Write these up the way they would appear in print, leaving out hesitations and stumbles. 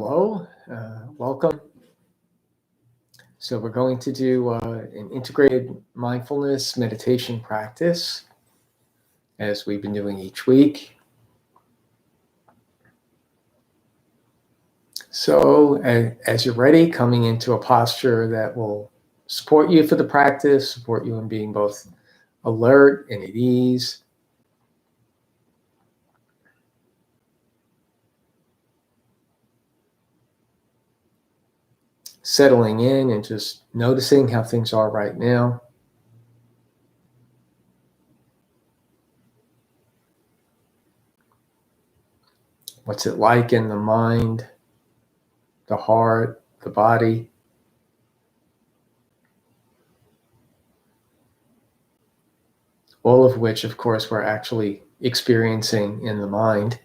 Hello, welcome. So we're going to do an integrated mindfulness meditation practice as we've been doing each week. So as you're ready, coming into a posture that will support you for the practice, support you in being both alert and at ease. Settling in and just noticing how things are right now. What's it like in the mind, the heart, the body? All of which, of course, we're actually experiencing in the mind.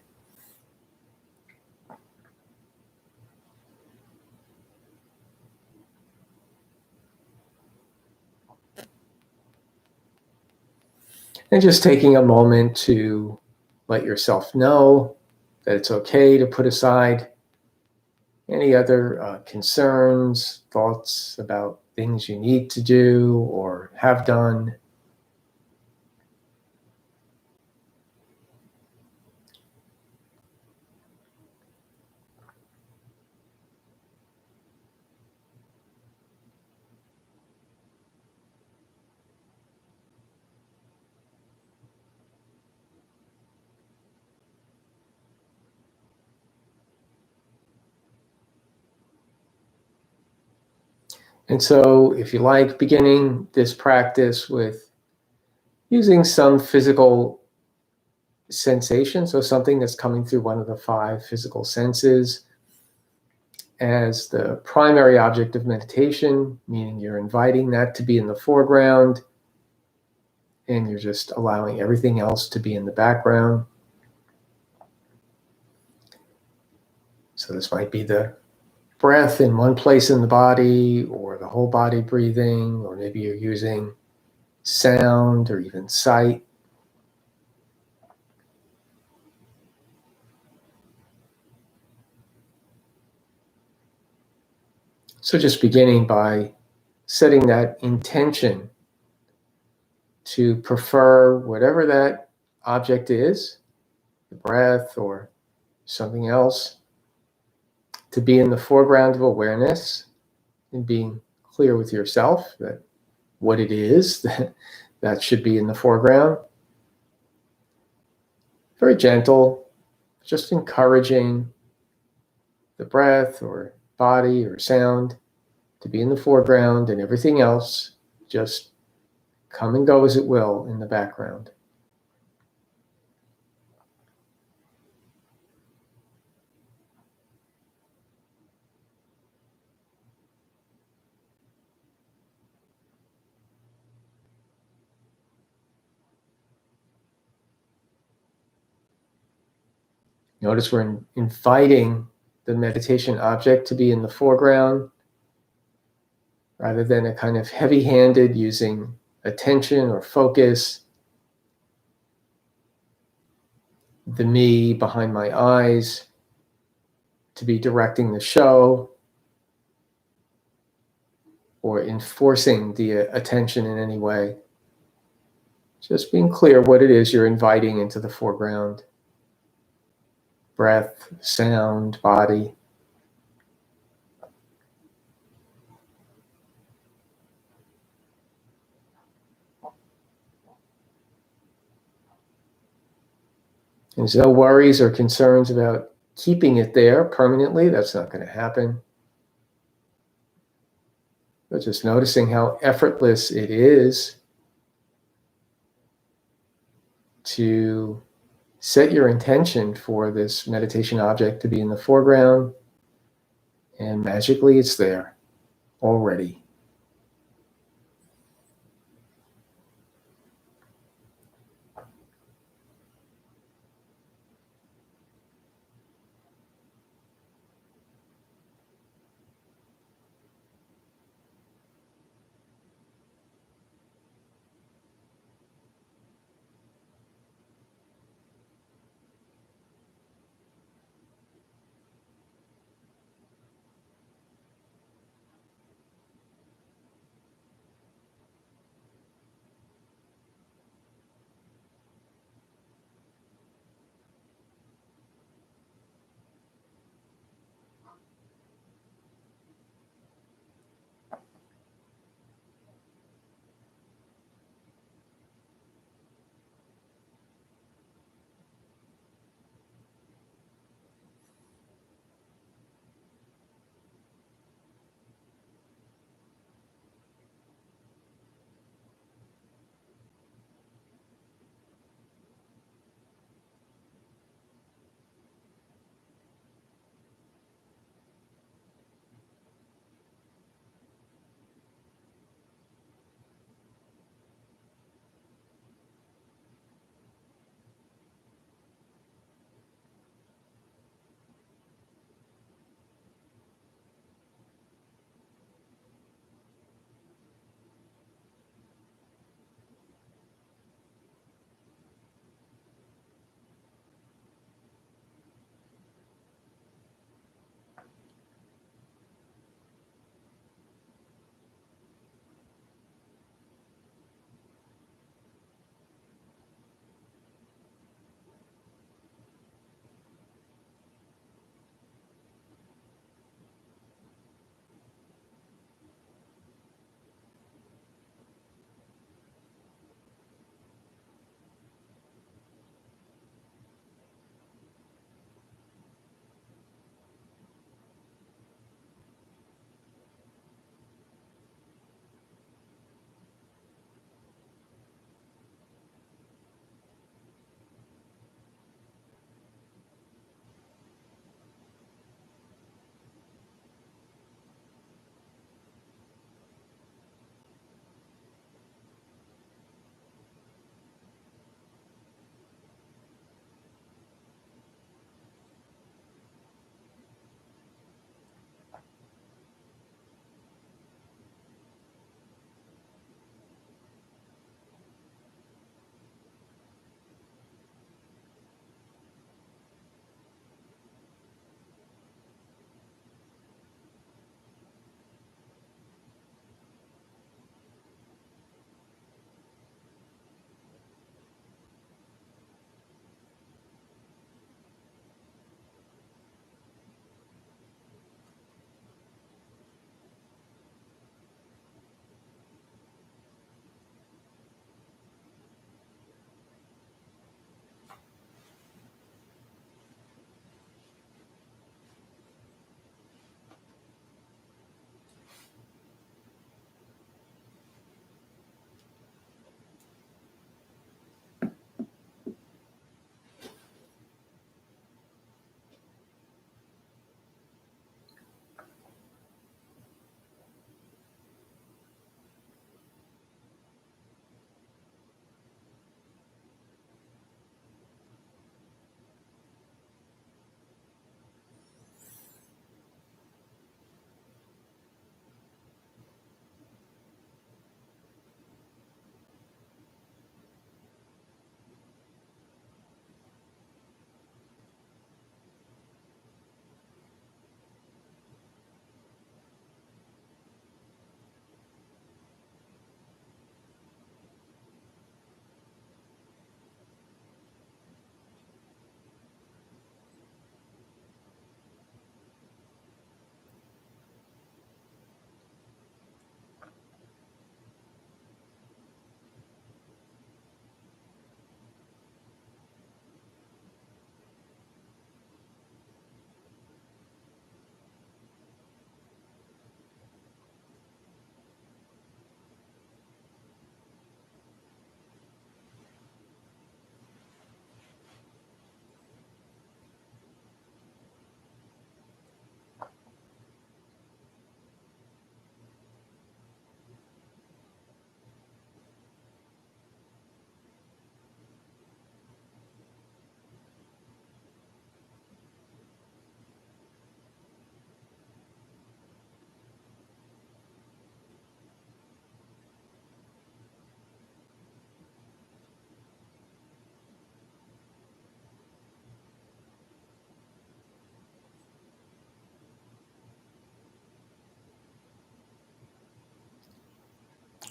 And just taking a moment to let yourself know that it's okay to put aside any other concerns, thoughts about things you need to do or have done. And so if you like, beginning this practice with using some physical sensation, so something that's coming through one of the 5 physical senses as the primary object of meditation, meaning you're inviting that to be in the foreground and you're just allowing everything else to be in the background. So this might be the breath in one place in the body, or the whole body breathing, or maybe you're using sound or even sight. So just beginning by setting that intention to prefer whatever that object is, the breath or something else, to be in the foreground of awareness and being clear with yourself that what it is that should be in the foreground. Very gentle, just encouraging the breath or body or sound to be in the foreground and everything else just come and go as it will in the background. Notice we're inviting the meditation object to be in the foreground rather than a kind of heavy-handed using attention or focus, the me behind my eyes, to be directing the show or enforcing the attention in any way. Just being clear what it is you're inviting into the foreground. Breath, sound, body. There's no worries or concerns about keeping it there permanently. That's not going to happen. But just noticing how effortless it is to set your intention for this meditation object to be in the foreground, and magically it's there already.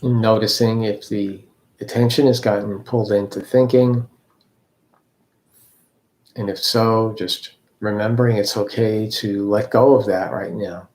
Noticing if the attention has gotten pulled into thinking, and if so, just remembering it's okay to let go of that right now.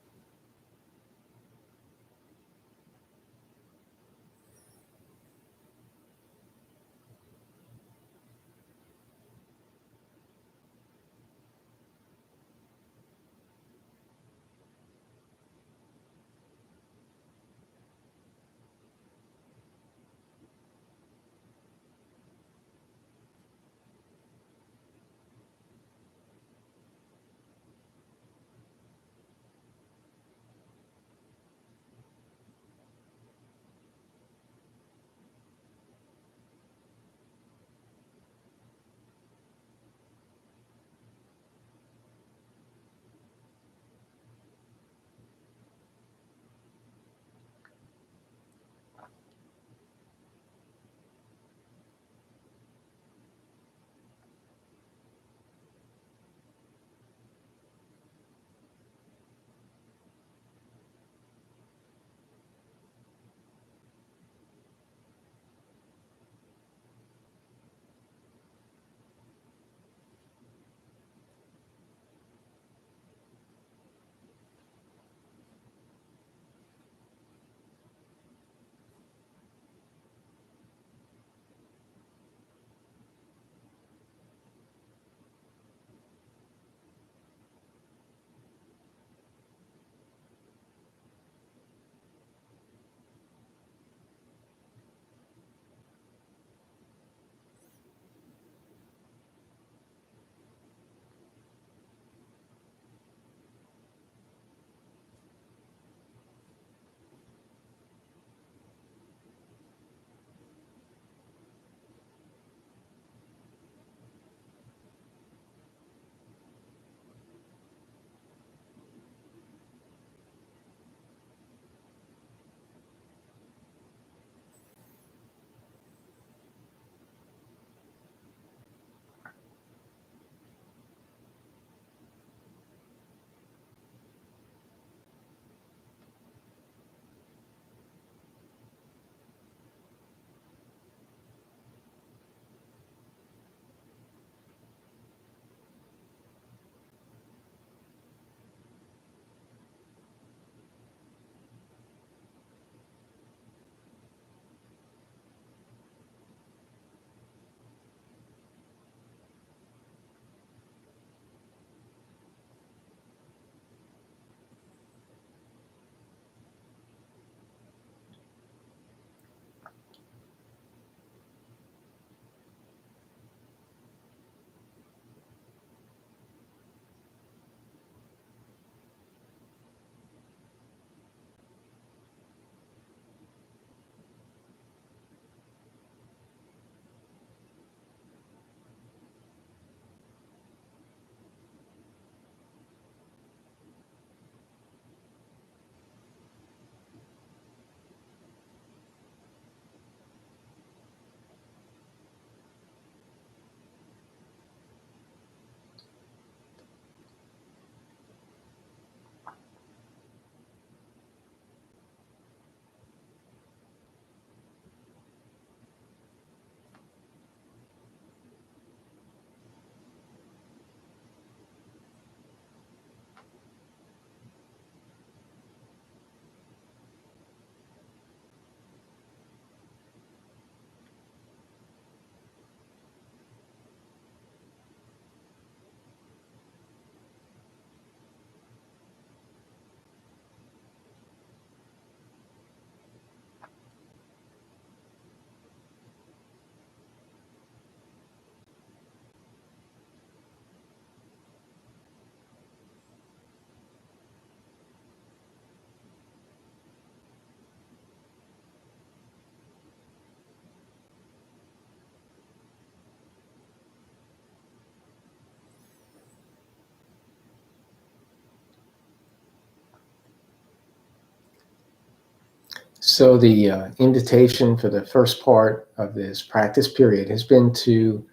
So the invitation for the first part of this practice period has been to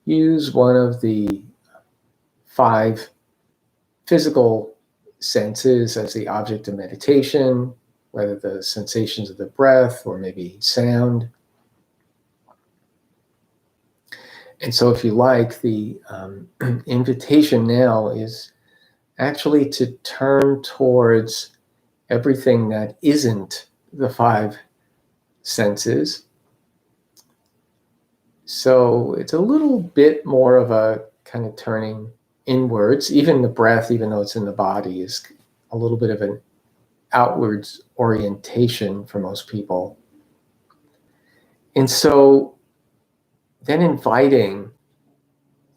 use one of the 5 physical senses as the object of meditation, whether the sensations of the breath or maybe sound. And so if you like, the invitation now is actually to turn towards everything that isn't the five senses. So it's a little bit more of a kind of turning inwards. Even the breath, even though it's in the body, is a little bit of an outwards orientation for most people. And so then inviting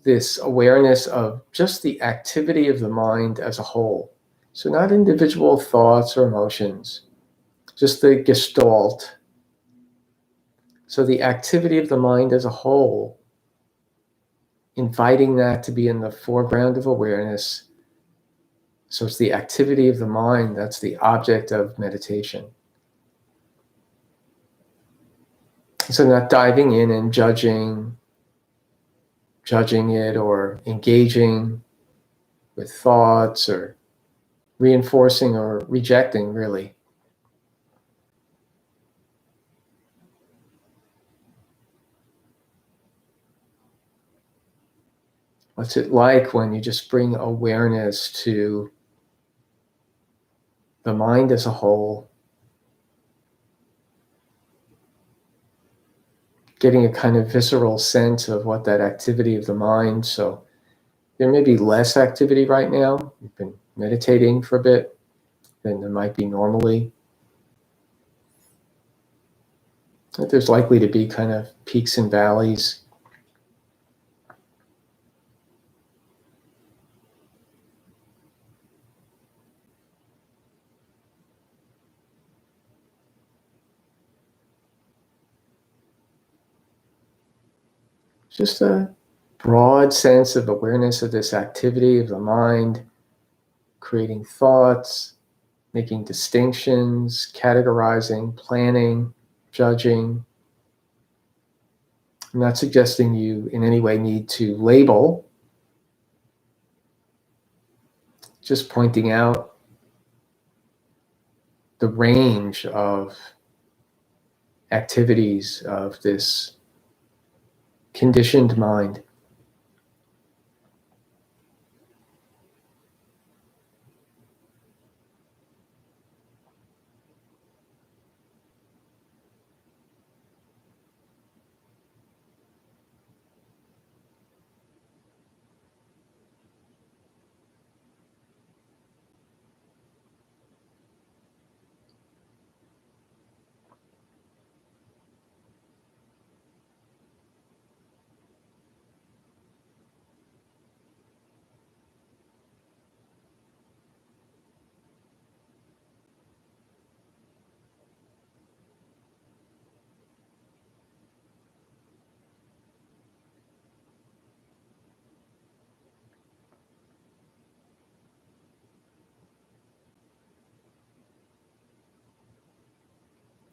this awareness of just the activity of the mind as a whole. So not individual thoughts or emotions, just the gestalt. So the activity of the mind as a whole, inviting that to be in the foreground of awareness. So it's the activity of the mind that's the object of meditation. So not diving in and judging it or engaging with thoughts or reinforcing or rejecting, really. What's it like when you just bring awareness to the mind as a whole, getting a kind of visceral sense of what that activity of the mind. So there may be less activity right now. You've been meditating for a bit than there might be normally. There's likely to be kind of peaks and valleys. Just a broad sense of awareness of this activity of the mind, creating thoughts, making distinctions, categorizing, planning, judging. I'm not suggesting you in any way need to label, just pointing out the range of activities of this conditioned mind.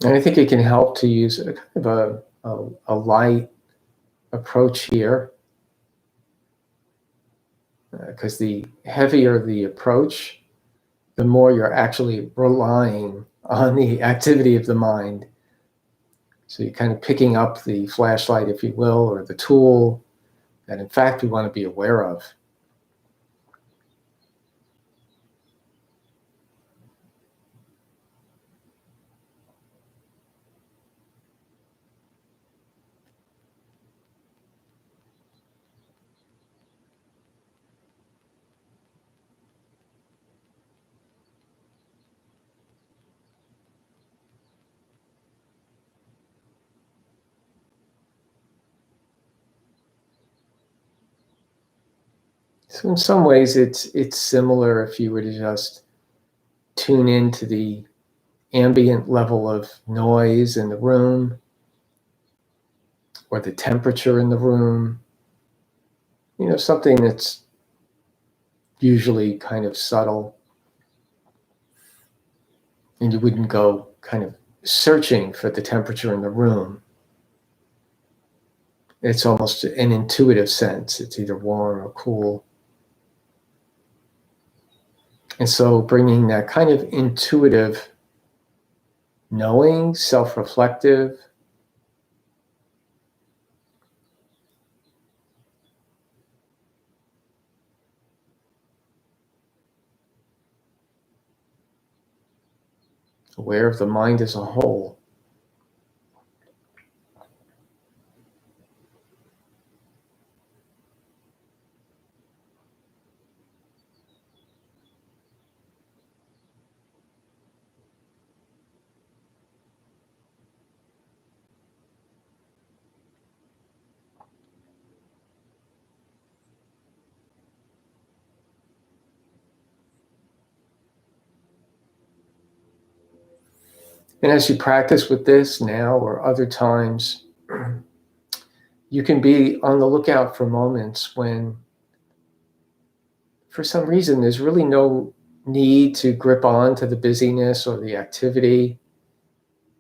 And I think it can help to use a kind of a light approach here, because the heavier the approach, the more you're actually relying on the activity of the mind. So you're kind of picking up the flashlight, if you will, or the tool that in fact we want to be aware of. So in some ways it's similar if you were to just tune into the ambient level of noise in the room or the temperature in the room, something that's usually kind of subtle, and you wouldn't go kind of searching for the temperature in the room. It's almost an intuitive sense. It's either warm or cool. And so bringing that kind of intuitive knowing, self-reflective, aware of the mind as a whole. And as you practice with this now or other times, you can be on the lookout for moments when, for some reason, there's really no need to grip on to the busyness or the activity,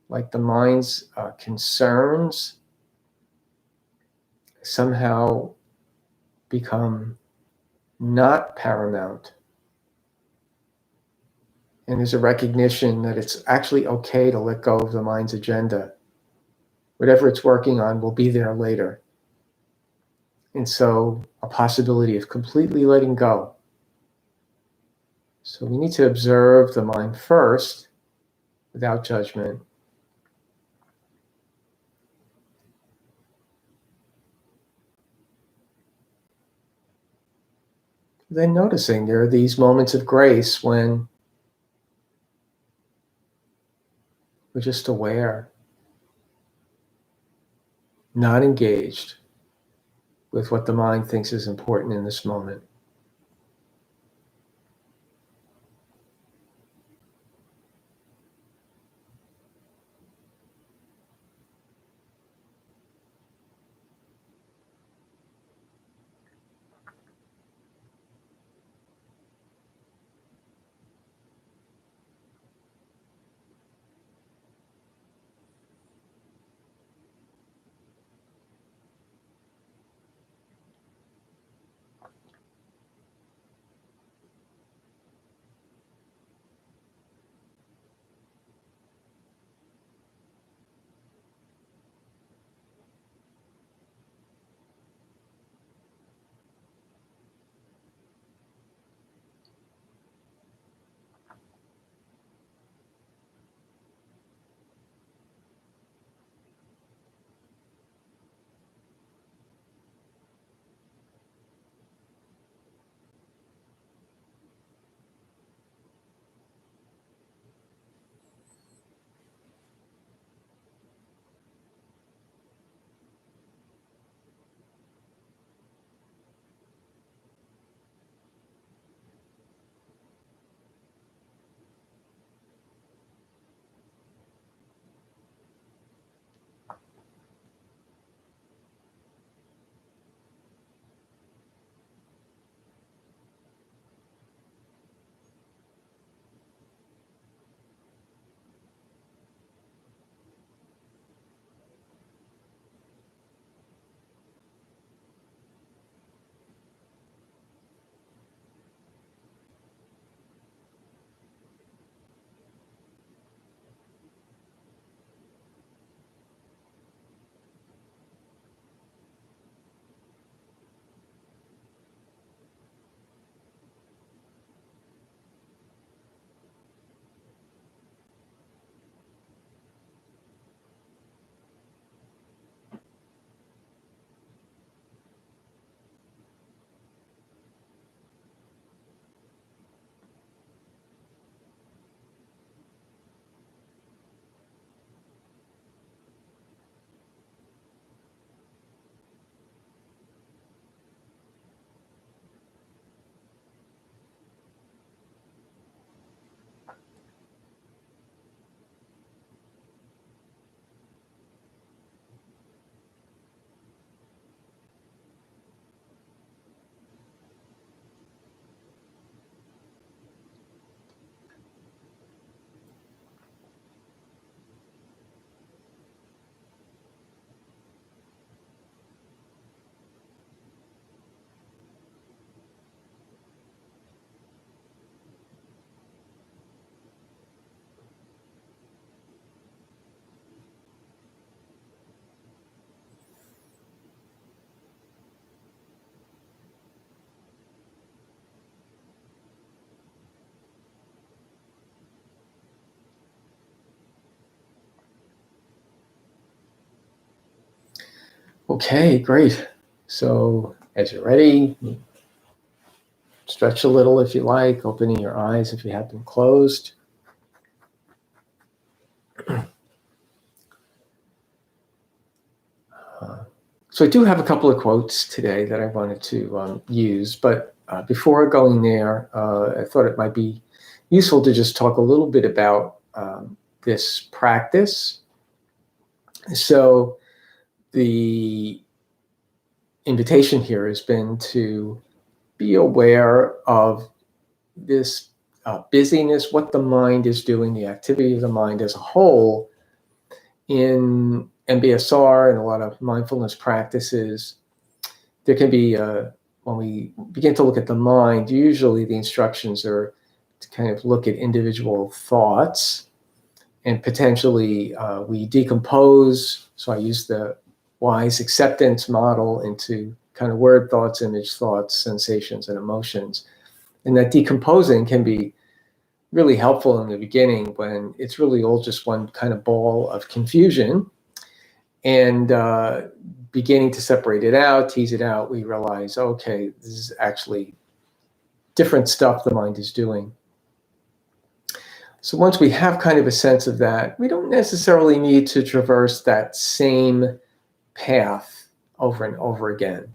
like the mind's concerns somehow become not paramount. And there's a recognition that it's actually okay to let go of the mind's agenda. Whatever it's working on will be there later. And so a possibility of completely letting go. So we need to observe the mind first without judgment. Then noticing there are these moments of grace when we're just aware, not engaged with what the mind thinks is important in this moment. Okay, great. So as you're ready, stretch a little if you like, opening your eyes if you have them closed. So I do have a couple of quotes today that I wanted to use, but before going there, I thought it might be useful to just talk a little bit about this practice. So the invitation here has been to be aware of this busyness, what the mind is doing, the activity of the mind as a whole. In MBSR and a lot of mindfulness practices, there can be, when we begin to look at the mind, usually the instructions are to kind of look at individual thoughts, and potentially we decompose. So I use the WISE acceptance model into kind of word thoughts, image thoughts, sensations, and emotions. And that decomposing can be really helpful in the beginning when it's really all just one kind of ball of confusion. And beginning to separate it out, tease it out, we realize, okay, this is actually different stuff the mind is doing. So once we have kind of a sense of that, we don't necessarily need to traverse that same path over and over again.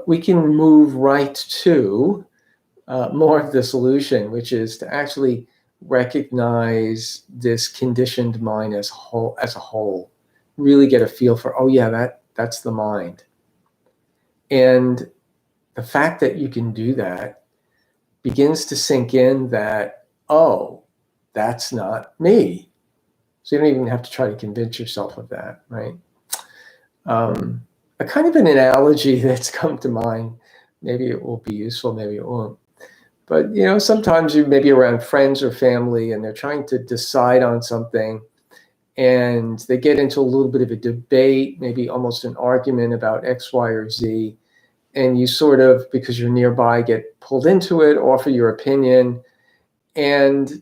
We can move right to more of the solution, which is to actually recognize this conditioned mind as a whole, really get a feel for, oh yeah, that's the mind. And the fact that you can do that begins to sink in that, oh, that's not me. So you don't even have to try to convince yourself of that, right? A kind of an analogy that's come to mind, maybe it will be useful, maybe it won't. But, sometimes you may be around friends or family and they're trying to decide on something and they get into a little bit of a debate, maybe almost an argument about X, Y, or Z. And you sort of, because you're nearby, get pulled into it, offer your opinion. And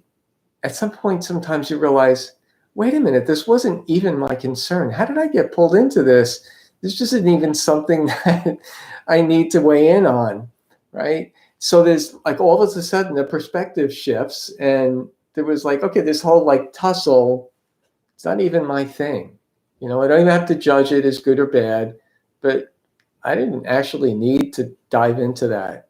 at some point, sometimes you realize, wait a minute, this wasn't even my concern. How did I get pulled into this? This just isn't even something that I need to weigh in on, right? So there's like all of a sudden the perspective shifts, and there was like, okay, this whole like tussle, it's not even my thing. I don't even have to judge it as good or bad, but I didn't actually need to dive into that.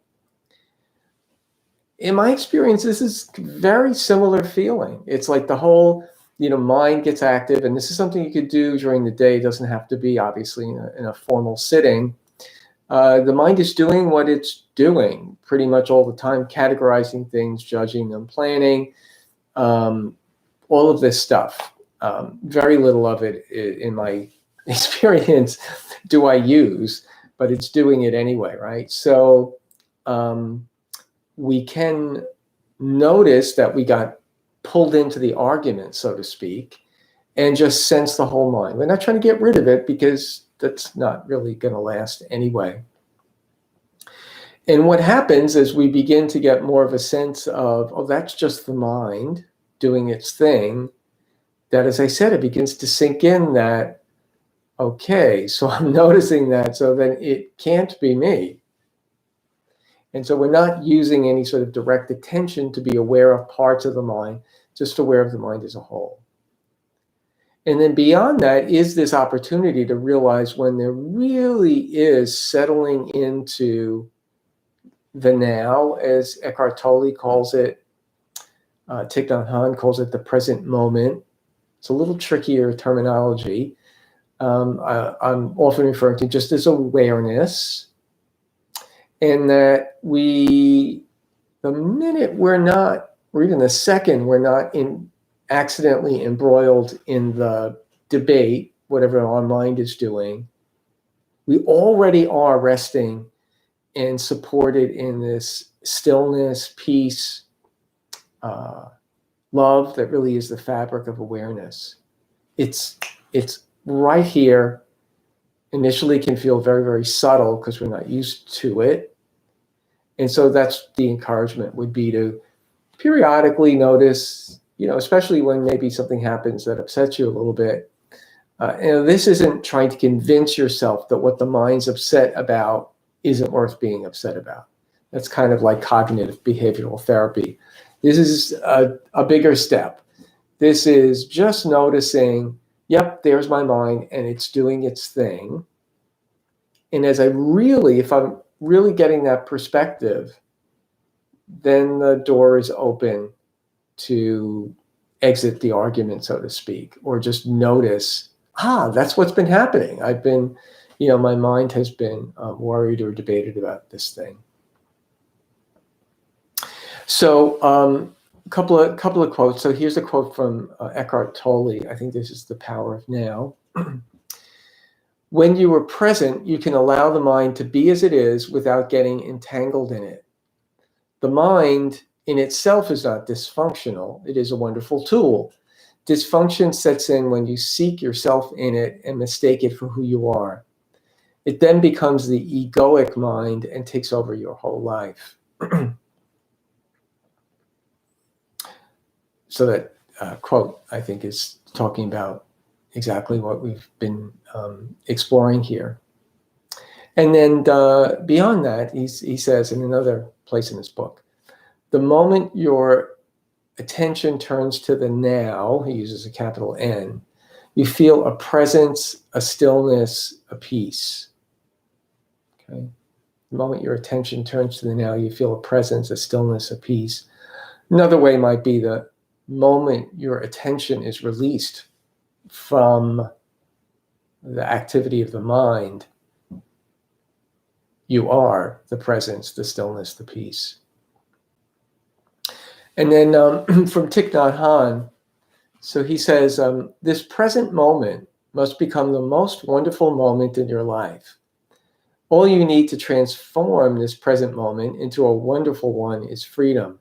In my experience, this is very similar feeling. It's like the whole, mind gets active, and this is something you could do during the day. It doesn't have to be obviously in a formal sitting. The mind is doing what it's doing pretty much all the time, categorizing things, judging them, planning, all of this stuff. Very little of it, in my experience, do I use, but it's doing it anyway, right? So we can notice that we got pulled into the argument, so to speak, and just sense the whole mind. We're not trying to get rid of it because that's not really going to last anyway. And what happens is we begin to get more of a sense of, oh, that's just the mind doing its thing, that, as I said, it begins to sink in that, okay, so I'm noticing that, so then it can't be me. And so we're not using any sort of direct attention to be aware of parts of the mind, just aware of the mind as a whole. And then beyond that is this opportunity to realize when there really is settling into the now, as Eckhart Tolle calls it, Thich Nhat Hanh calls it the present moment. It's a little trickier terminology. I'm often referring to just as awareness, and that the minute we're not, or even the second we're not accidentally embroiled in the debate, whatever our mind is doing, we already are resting and supported in this stillness, peace, love that really is the fabric of awareness. It's right here. Initially can feel very, very subtle because we're not used to it. And so that's the encouragement, would be to periodically notice, especially when maybe something happens that upsets you a little bit, This isn't trying to convince yourself that what the mind's upset about isn't worth being upset about. That's kind of like cognitive behavioral therapy. This is a bigger step. This is just noticing, yep, there's my mind and it's doing its thing. And if I'm really getting that perspective, then the door is open to exit the argument, so to speak, or just notice, that's what's been happening. My mind has been worried or debated about this thing. So a couple of quotes. So here's a quote from Eckhart Tolle. I think this is The Power of Now. When you are present, you can allow the mind to be as it is without getting entangled in it. The mind in itself is not dysfunctional. It is a wonderful tool. Dysfunction sets in when you seek yourself in it and mistake it for who you are. It then becomes the egoic mind and takes over your whole life. So that quote, I think, is talking about exactly what we've been exploring here. And then beyond that, he says in another place in his book, the moment your attention turns to the now, he uses a capital N, you feel a presence, a stillness, a peace. Okay? The moment your attention turns to the now, you feel a presence, a stillness, a peace. Another way might be the moment your attention is released from the activity of the mind, you are the presence, the stillness, the peace. And then from Thich Nhat Hanh, so he says, this present moment must become the most wonderful moment in your life. All you need to transform this present moment into a wonderful one is freedom.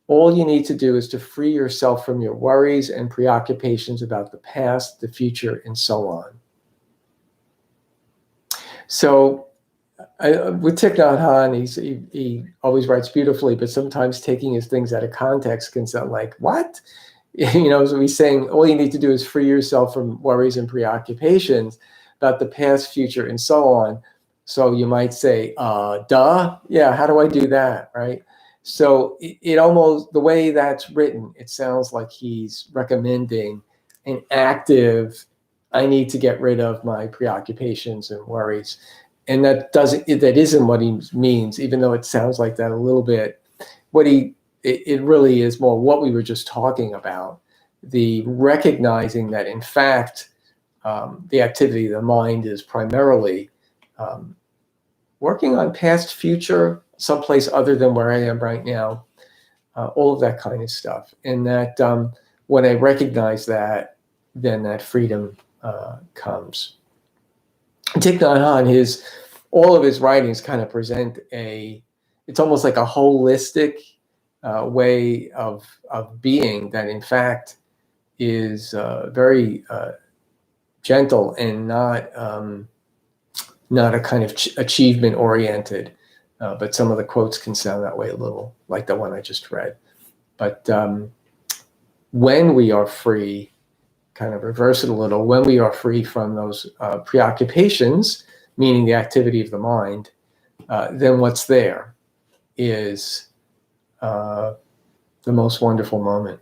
All you need to do is to free yourself from your worries and preoccupations about the past, the future, and so on. So with Thich Nhat Hanh, he always writes beautifully, but sometimes taking his things out of context can sound like, what? So he's saying all you need to do is free yourself from worries and preoccupations about the past, future, and so on. So you might say, duh, yeah, how do I do that, right? So it almost, the way that's written, it sounds like he's recommending an active, I need to get rid of my preoccupations and worries. And that isn't what he means, even though it sounds like that a little bit. It really is more what we were just talking about, the recognizing that in fact, the activity of the mind is primarily working on past, future, someplace other than where I am right now, all of that kind of stuff. And that when I recognize that, then that freedom comes. Thich Nhat Hanh, all of his writings kind of present it's almost like a holistic way of being that in fact is very gentle and not a kind of achievement oriented. But some of the quotes can sound that way a little, like the one I just read. But when we are free, kind of reverse it a little, when we are free from those preoccupations, meaning the activity of the mind, then what's there is the most wonderful moment.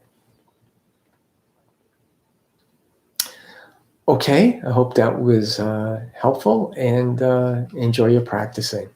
Okay, I hope that was helpful, and enjoy your practicing.